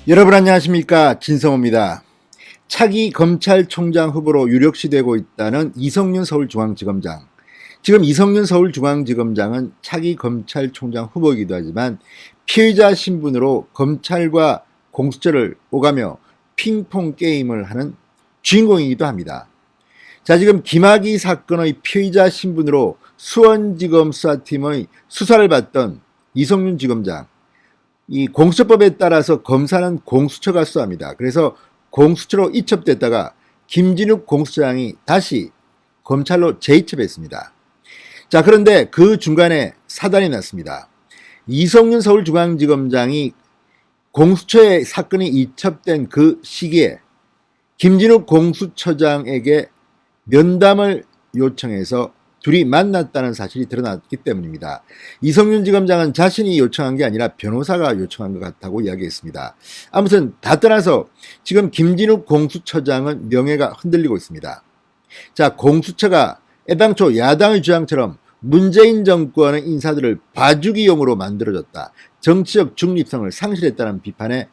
여러분 안녕하십니까, 진성호입니다. 차기 검찰총장 후보로 유력시 되고 있다는 이성윤 서울중앙지검장. 지금 이성윤 서울중앙지검장은 차기 검찰총장 후보이기도 하지만 피의자 신분으로 검찰과 공수처를 오가며 핑퐁 게임을 하는 주인공이기도 합니다. 자, 지금 김학의 사건의 피의자 신분으로 수원지검 수사팀의 수사를 받던 이성윤 지검장, 이 공수처법에 따라서 검사는 공수처가 수사합니다. 그래서 공수처로 이첩됐다가 김진욱 공수처장이 다시 검찰로 재이첩했습니다. 자, 그런데 그 중간에 사단이 났습니다. 이성윤 서울중앙지검장이 공수처에 사건이 이첩된 그 시기에 김진욱 공수처장에게 면담을 요청해서 둘이 만났다는 사실이 드러났기 때문입니다. 이성윤 지검장은 자신이 요청한 게 아니라 변호사가 요청한 것 같다고 이야기했습니다. 아무튼 다 떠나서 지금 김진욱 공수처장은 명예가 흔들리고 있습니다. 자, 공수처가 애당초 야당의 주장처럼 문재인 정권의 인사들을 봐주기용으로 만들어졌다, 정치적 중립성을 상실했다는 비판에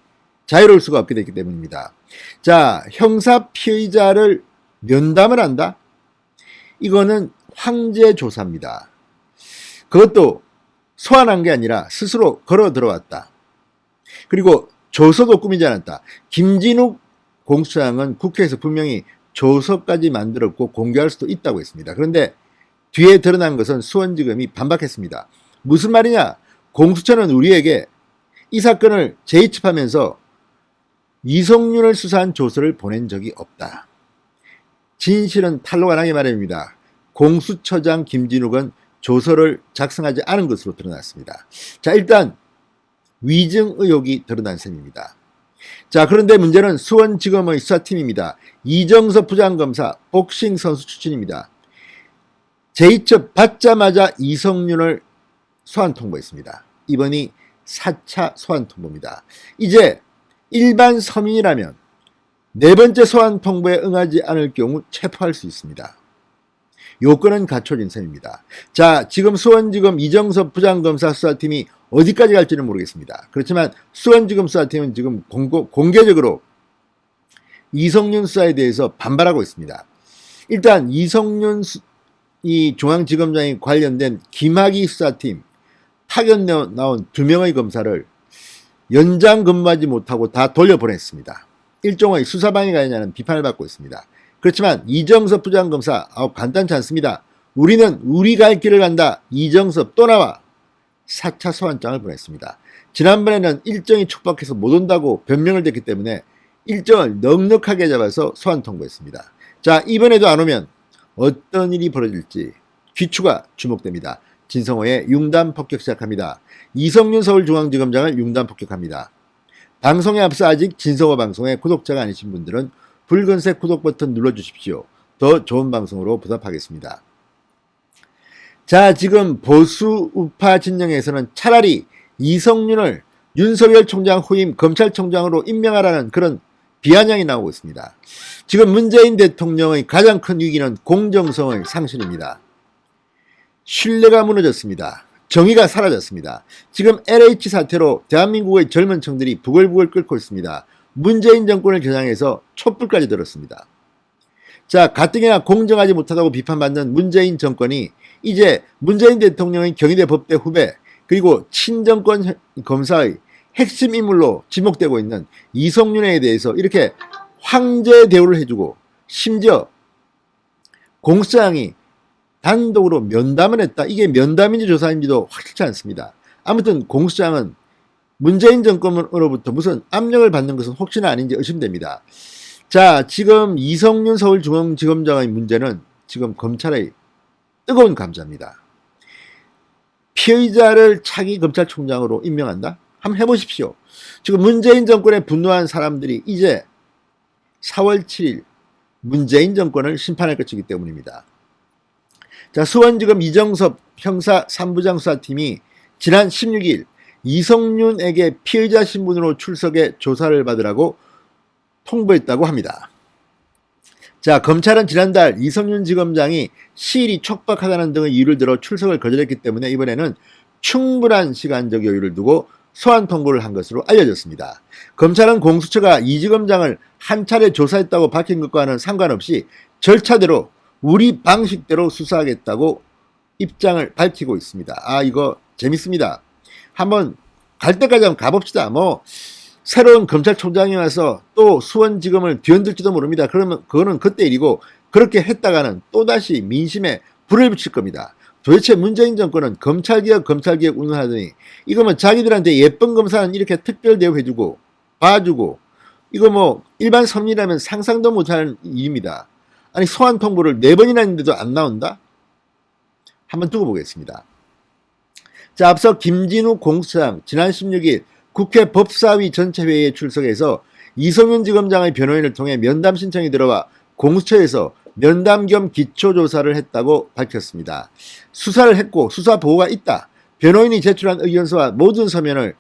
자유로울 수가 없게 됐기 때문입니다. 자, 형사 피의자를 면담을 한다? 이거는 황제 조사입니다. 그것도 소환한 게 아니라 스스로 걸어 들어왔다. 그리고 조서도 꾸미지 않았다. 김진욱 공수처장은 국회에서 분명히 조서까지 만들었고 공개할 수도 있다고 했습니다. 그런데 뒤에 드러난 것은 수원지검이 반박했습니다. 무슨 말이냐? 공수처는 우리에게 이 사건을 재이첩하면서 이성윤을 수사한 조서를 보낸 적이 없다. 진실은 탄로가 나기 마련입니다. 공수처장 김진욱은 조서를 작성하지 않은 것으로 드러났습니다. 자, 일단 위증 의혹이 드러난 셈입니다. 자, 그런데 문제는 수원지검의 수사팀입니다. 이정섭 부장검사 복싱 선수 출신입니다. 재이첩 받자마자 이성윤을 소환 통보했습니다. 이번이 4차 소환 통보입니다. 이제 일반 서민이라면 네 번째 소환 통보에 응하지 않을 경우 체포할 수 있습니다. 요건은 갖춰진 셈입니다. 자, 지금 수원지검 이정섭 부장검사 수사팀이 어디까지 갈지는 모르겠습니다. 그렇지만 수원지검 수사팀은 지금 공개적으로 이성윤 수사에 대해서 반발하고 있습니다. 일단 이성윤 이 중앙지검장이 관련된 김학의 수사팀 파견 나온 2명의 검사를 연장 근무하지 못하고 다 돌려보냈습니다. 일종의 수사방해가 아니냐는 비판을 받고 있습니다. 그렇지만 이정섭 부장검사, 간단치 않습니다. 우리는 우리 갈 길을 간다. 이정섭 또 나와. 4차 소환장을 보냈습니다. 지난번에는 일정이 촉박해서 못 온다고 변명을 댔기 때문에 일정을 넉넉하게 잡아서 소환 통보했습니다. 자, 이번에도 안 오면 어떤 일이 벌어질지 귀추가 주목됩니다. 진성호의 융단 폭격 시작합니다. 이성윤 서울중앙지검장을 융단 폭격합니다. 방송에 앞서 아직 진성호 방송의 구독자가 아니신 분들은 붉은색 구독 버튼 눌러주십시오. 더 좋은 방송으로 보답하겠습니다. 자, 지금 보수 우파 진영에서는 차라리 이성윤을 윤석열 총장 후임 검찰총장으로 임명하라는 그런 비아냥이 나오고 있습니다. 지금 문재인 대통령의 가장 큰 위기는 공정성의 상실입니다. 신뢰가 무너졌습니다. 정의가 사라졌습니다. 지금 LH 사태로 대한민국의 젊은 층들이 부글부글 끓고 있습니다. 문재인 정권을 겨냥해서 촛불까지 들었습니다. 자, 가뜩이나 공정하지 못하다고 비판받는 문재인 정권이 이제 문재인 대통령의 경희대 법대 후배 그리고 친정권 검사의 핵심 인물로 지목되고 있는 이성윤에 대해서 이렇게 황제 대우를 해주고 심지어 공수처장이 단독으로 면담을 했다. 이게 면담인지 조사인지도 확실치 않습니다. 아무튼 공수처장은 문재인 정권으로부터 무슨 압력을 받는 것은 혹시나 아닌지 의심됩니다. 자, 지금 이성윤 서울중앙지검장의 문제는 지금 검찰의 뜨거운 감자입니다. 피의자를 차기 검찰총장으로 임명한다? 한번 해보십시오. 지금 문재인 정권에 분노한 사람들이 이제 4월 7일 문재인 정권을 심판할 것이기 때문입니다. 자, 수원지검 이정섭 형사 3부장 수사팀이 지난 16일 이성윤에게 피의자 신분으로 출석해 조사를 받으라고 통보했다고 합니다. 자, 검찰은 지난달 이성윤 지검장이 시일이 촉박하다는 등의 이유를 들어 출석을 거절했기 때문에 이번에는 충분한 시간적 여유를 두고 소환 통보를 한 것으로 알려졌습니다. 검찰은 공수처가 이지검장을 한 차례 조사했다고 밝힌 것과는 상관없이 절차대로 우리 방식대로 수사하겠다고 입장을 밝히고 있습니다. 이거 재밌습니다. 한번 갈 때까지 한번 가봅시다. 새로운 검찰총장이 와서 또 수원지검을 뒤흔들지도 모릅니다. 그러면 그거는 그때 일이고, 그렇게 했다가는 또다시 민심에 불을 붙일 겁니다. 도대체 문재인 정권은 검찰개혁 운운하더니 이거 자기들한테 예쁜 검사는 이렇게 특별 대우해주고 봐주고, 이거 일반 서민이라면 상상도 못하는 일입니다. 아니, 소환 통보를 4번이나 했는데도 안 나온다? 한번 두고 보겠습니다. 자, 앞서 김진욱 공수처장 지난 16일 국회 법사위 전체회의에 출석해서 이성윤 지검장의 변호인을 통해 면담 신청이 들어와 공수처에서 면담 겸 기초조사를 했다고 밝혔습니다. 수사를 했고 수사 보고가 있다. 변호인이 제출한 의견서와 모든 서면을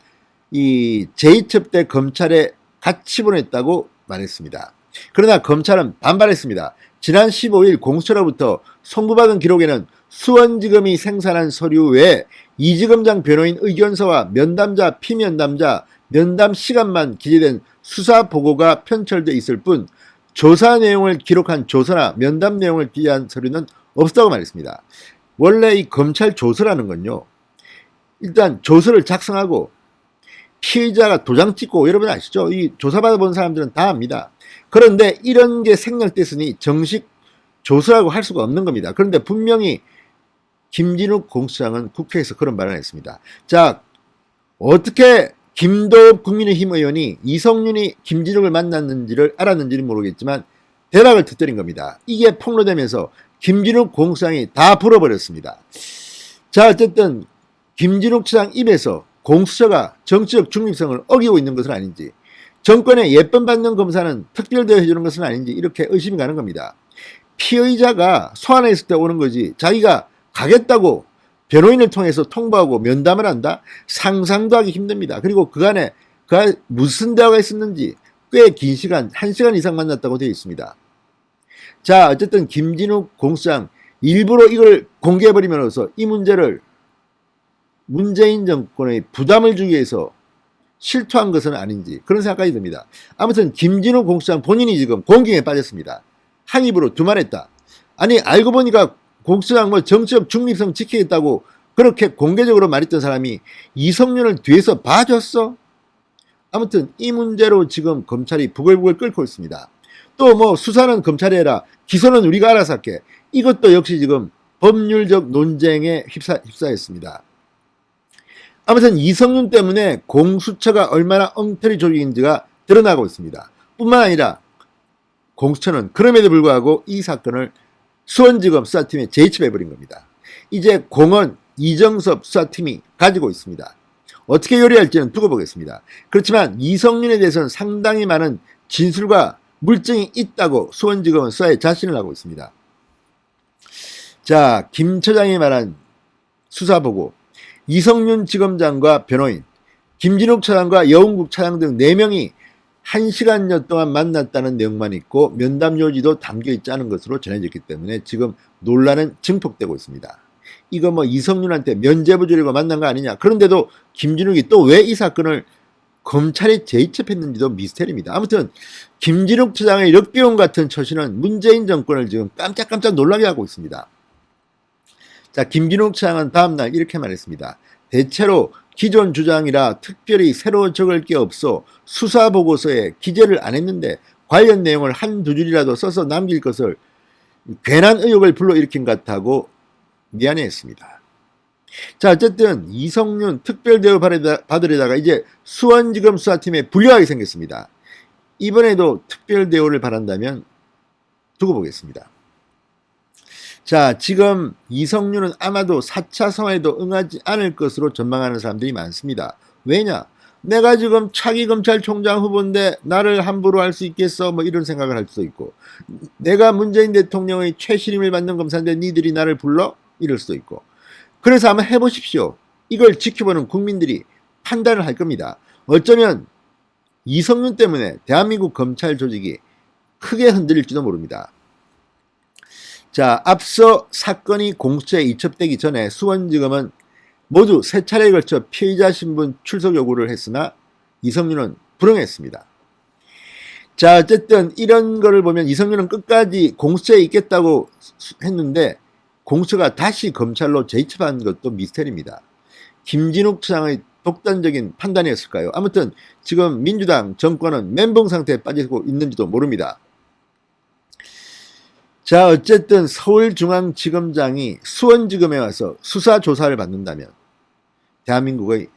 이 제2첩대 검찰에 같이 보냈다고 말했습니다. 그러나 검찰은 반발했습니다. 지난 15일 공수처로부터 송부받은 기록에는 수원지검이 생산한 서류 외에 이지검장 변호인 의견서와 면담자, 피면담자, 면담 시간만 기재된 수사 보고가 편철돼 있을 뿐 조사 내용을 기록한 조서나 면담 내용을 기재한 서류는 없다고 말했습니다. 원래 이 검찰 조서라는 건요, 일단 조서를 작성하고 피의자가 도장 찍고, 여러분 아시죠? 이 조사받아 본 사람들은 다 압니다. 그런데 이런 게 생략됐으니 정식 조서라고 할 수가 없는 겁니다. 그런데 분명히 김진욱 공수처장은 국회에서 그런 발언을 했습니다. 자, 어떻게 김도엽 국민의힘 의원이 이성윤이 김진욱을 만났는지를 알았는지는 모르겠지만 대박을 터뜨린 겁니다. 이게 폭로되면서 김진욱 공수처장이 다 불어버렸습니다. 자, 어쨌든 김진욱 처장 입에서 공수처가 정치적 중립성을 어기고 있는 것은 아닌지, 정권에 예쁨 받는 검사는 특별 대우해주는 것은 아닌지 이렇게 의심이 가는 겁니다. 피의자가 소환했을 때 오는 거지 자기가 가겠다고 변호인을 통해서 통보하고 면담을 한다? 상상도 하기 힘듭니다. 그리고 그간에 무슨 대화가 있었는지 꽤 긴 시간, 1시간 이상 만났다고 되어 있습니다. 자, 어쨌든 김진욱 공수장 일부러 이걸 공개해버리면서 이 문제를 문재인 정권의 부담을 주기 위해서 실토한 것은 아닌지 그런 생각까지 듭니다. 아무튼 김진욱 공수장 본인이 지금 공경에 빠졌습니다. 한 입으로 두말했다. 아니, 알고 보니까 공수장 정치적 중립성 지키겠다고 그렇게 공개적으로 말했던 사람이 이성윤을 뒤에서 봐줬어? 아무튼 이 문제로 지금 검찰이 부글부글 끓고 있습니다. 또 수사는 검찰이 해라, 기소는 우리가 알아서 할게. 이것도 역시 지금 법률적 논쟁에 휩싸였습니다. 아무튼 이성윤 때문에 공수처가 얼마나 엉터리 조직인지가 드러나고 있습니다. 뿐만 아니라 공수처는 그럼에도 불구하고 이 사건을 수원지검 수사팀에 제이첩해버린 겁니다. 이제 공은 이정섭 수사팀이 가지고 있습니다. 어떻게 요리할지는 두고 보겠습니다. 그렇지만 이성윤에 대해서는 상당히 많은 진술과 물증이 있다고 수원지검은 수사에 자신을 하고 있습니다. 자, 김 처장이 말한 수사보고, 이성윤 지검장과 변호인, 김진욱 차장과 여운국 차장 등 4명이 1시간여 동안 만났다는 내용만 있고 면담 요지도 담겨있지 않은 것으로 전해졌기 때문에 지금 논란은 증폭되고 있습니다. 이거 이성윤한테 면죄부 주려고 만난 거 아니냐. 그런데도 김진욱이 또 왜 이 사건을 검찰에 재입첩했는지도 미스터리입니다. 아무튼 김진욱 차장의 역병 같은 처신은 문재인 정권을 지금 깜짝깜짝 놀라게 하고 있습니다. 자, 김진욱 차장은 다음날 이렇게 말했습니다. 대체로 기존 주장이라 특별히 새로 적을 게 없어 수사보고서에 기재를 안 했는데 관련 내용을 한두 줄이라도 써서 남길 것을 괜한 의혹을 불러일으킨 것 같다고 미안해했습니다. 자, 어쨌든 이성윤 특별 대우 받으려다가 이제 수원지검 수사팀에 불려하게 생겼습니다. 이번에도 특별 대우를 바란다면 두고 보겠습니다. 자, 지금 이성윤은 아마도 4차 성화에도 응하지 않을 것으로 전망하는 사람들이 많습니다. 왜냐? 내가 지금 차기 검찰총장 후보인데 나를 함부로 할 수 있겠어? 이런 생각을 할 수도 있고, 내가 문재인 대통령의 최신임을 받는 검사인데 니들이 나를 불러? 이럴 수도 있고. 그래서 한번 해보십시오. 이걸 지켜보는 국민들이 판단을 할 겁니다. 어쩌면 이성윤 때문에 대한민국 검찰 조직이 크게 흔들릴지도 모릅니다. 자, 앞서 사건이 공수처에 이첩되기 전에 수원지검은 모두 3차례에 걸쳐 피의자 신분 출석 요구를 했으나 이성윤은 불응했습니다. 자, 어쨌든 이런 거를 보면 이성윤은 끝까지 공수처에 있겠다고 했는데 공수처가 다시 검찰로 재입한 것도 미스터리입니다. 김진욱 처장의 독단적인 판단이었을까요? 아무튼 지금 민주당 정권은 멘붕 상태에 빠지고 있는지도 모릅니다. 자, 어쨌든 서울중앙지검장이 수원지검에 와서 수사조사를 받는다면 대한민국의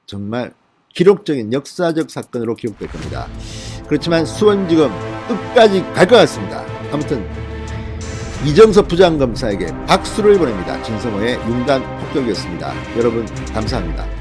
정말 기록적인 역사적 사건으로 기록될 겁니다. 그렇지만 수원지검 끝까지 갈 것 같습니다. 아무튼 이정섭 부장검사에게 박수를 보냅니다. 진성호의 융단 폭격이었습니다. 여러분 감사합니다.